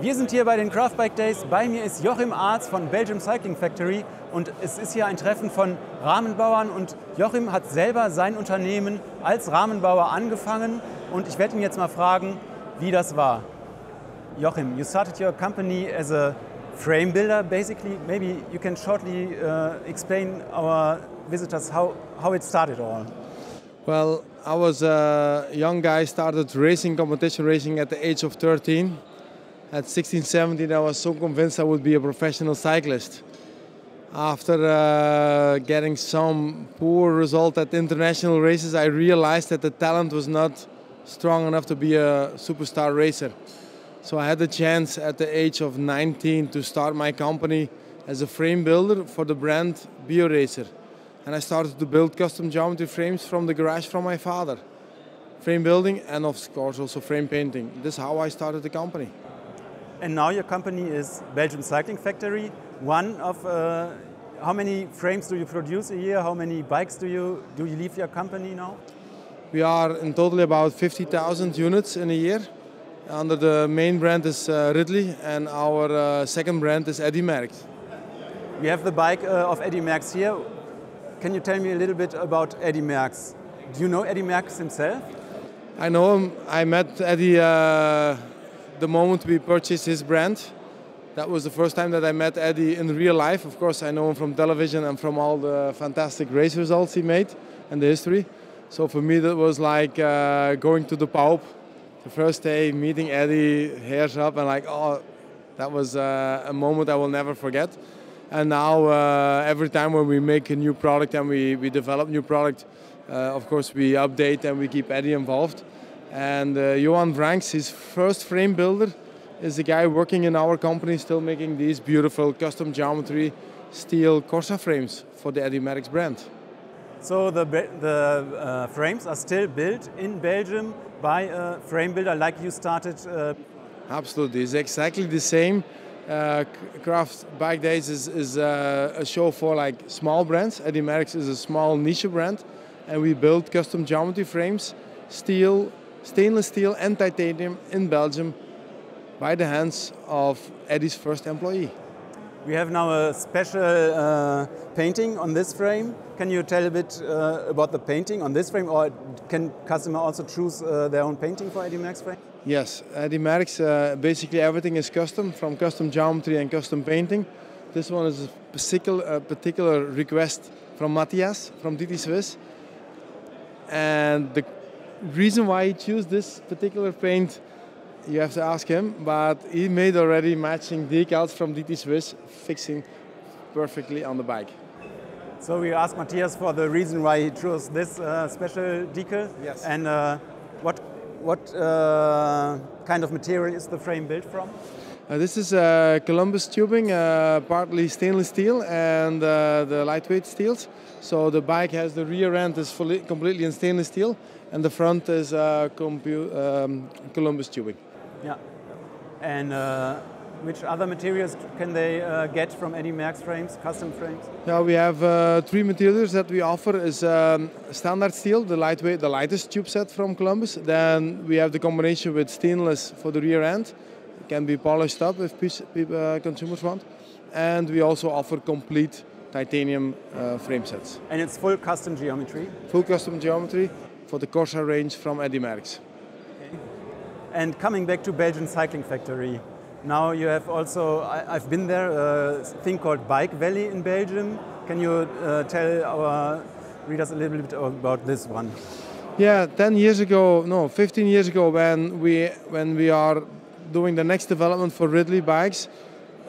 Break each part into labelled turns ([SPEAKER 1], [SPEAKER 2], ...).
[SPEAKER 1] Wir sind hier bei den Craft Bike Days. Bei mir ist Jochim Aerts von Belgium Cycling Factory und es ist hier ein Treffen von Rahmenbauern und Jochim hat selber sein Unternehmen als Rahmenbauer angefangen und ich werde ihn jetzt mal fragen, wie das war. Jochim, you started your company as a frame builder basically. Maybe you can shortly explain our visitors how it started all.
[SPEAKER 2] Well, I was a young guy, started racing, competition racing at the age of 13. At 16, 17, I was so convinced I would be a professional cyclist. After getting some poor result at international races, I realized that the talent was not strong enough to be a superstar racer. So I had the chance at the age of 19 to start my company as a frame builder for the brand BioRacer. And I started to build custom geometry frames from the garage from my father. Frame building and of course also frame painting. This is how I started the company.
[SPEAKER 1] And now your company is Belgium Cycling Factory. One of how many frames do you produce a year? How many bikes do you leave your company now?
[SPEAKER 2] We are in total about 50,000 units in a year. Under the main brand is Ridley and our second brand is Eddy Merckx.
[SPEAKER 1] We have the bike of Eddy Merckx here. Can you tell me a little bit about Eddy Merckx? Do you know Eddy Merckx himself?
[SPEAKER 2] I know him. I met Eddy the moment we purchased his brand. That was the first time that I met Eddy in real life. Of course, I know him from television and from all the fantastic race results he made and the history. So for me, that was like going to the pub. The first day, meeting Eddy, hairs up, and like, oh, that was a moment I will never forget. And now, every time when we make a new product and we develop new product, of course, we update and we keep Eddy involved. And Johan Franckx, his first frame builder, is the guy working in our company, still making these beautiful custom geometry steel Corsa frames for the Eddy Merckx brand.
[SPEAKER 1] So the frames are still built in Belgium by a frame builder like you started?
[SPEAKER 2] Absolutely, it's exactly the same. Craft Bike Days is a show for like small brands. Eddy Merckx is a small niche brand, and we build custom geometry frames, steel, stainless steel and titanium in Belgium by the hands of Eddy's first employee.
[SPEAKER 1] We have now a special painting on this frame. Can you tell a bit about the painting on this frame, or can customer also choose their own painting for Eddy Merckx frame?
[SPEAKER 2] Yes, Eddy Merckx, basically everything is custom, from custom geometry and custom painting. This one is a particular request from Matthias from DT Swiss. And the reason why he chose this particular paint, you have to ask him, but he made already matching decals from DT Swiss, fixing perfectly on the bike.
[SPEAKER 1] So we asked Matthias for the reason why he chose this special decal.
[SPEAKER 2] Yes.
[SPEAKER 1] And what kind of material is the frame built from?
[SPEAKER 2] This is Columbus tubing, partly stainless steel and the lightweight steels. So the bike has the rear end is completely in stainless steel, and the front is Columbus tubing.
[SPEAKER 1] Yeah. And which other materials can they get from Eddy Merckx frames, custom frames?
[SPEAKER 2] Yeah, we have three materials that we offer. Is standard steel, the lightweight, the lightest tube set from Columbus. Then we have the combination with stainless for the rear end. It can be polished up if consumers want. And we also offer complete titanium frame sets.
[SPEAKER 1] And it's full custom geometry?
[SPEAKER 2] Full custom geometry for the Corsa range from Eddy Merckx.
[SPEAKER 1] Okay. And coming back to Belgian Cycling Factory, now you have also, I've been there, a thing called Bike Valley in Belgium. Can you tell our readers a little bit about this one?
[SPEAKER 2] Yeah, 15 years ago when we are doing the next development for Ridley bikes,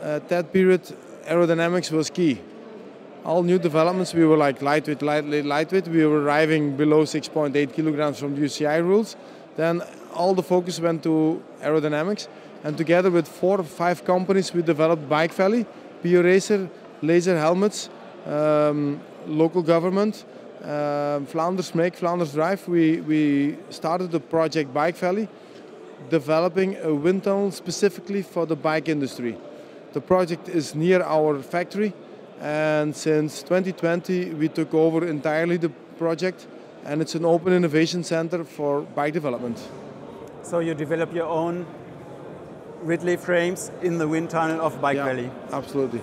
[SPEAKER 2] at that period aerodynamics was key. All new developments, we were like lightweight. We were arriving below 6.8 kilograms from the UCI rules. Then all the focus went to aerodynamics. And together with 4 or 5 companies, we developed Bike Valley, BioRacer, laser helmets, local government, Flanders Make, Flanders Drive. We started the project Bike Valley, developing a wind tunnel specifically for the bike industry. The project is near our factory, And since 2020, we took over entirely the project, and it's an open innovation center for bike development.
[SPEAKER 1] So you develop your own Ridley frames in the wind tunnel of Bike Valley?
[SPEAKER 2] Absolutely.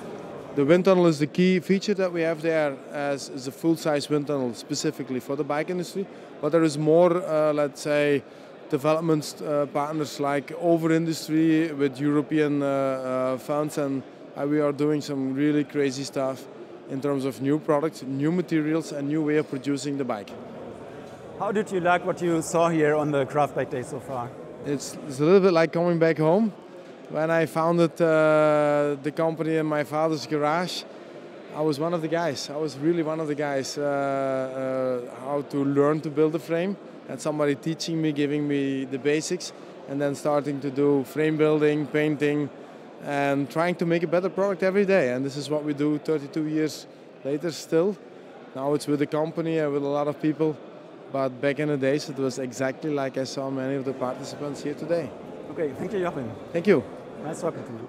[SPEAKER 2] The wind tunnel is the key feature that we have there, as is a full-size wind tunnel specifically for the bike industry. But there is more, let's say, development partners like Over Industry with European funds, and we are doing some really crazy stuff in terms of new products, new materials, and new way of producing the bike.
[SPEAKER 1] How did you like what you saw here on the Craft Bike Day so far?
[SPEAKER 2] It's a little bit like coming back home. When I founded the company in my father's garage, I was one of the guys. I was really one of the guys how to learn to build a frame, and somebody teaching me, giving me the basics, and then starting to do frame building, painting, and trying to make a better product every day. And this is what we do 32 years later still. Now it's with the company and with a lot of people, but back in the days it was exactly like I saw many of the participants here today.
[SPEAKER 1] Okay, thank you, Jochim.
[SPEAKER 2] Thank you.
[SPEAKER 1] Nice talking to you.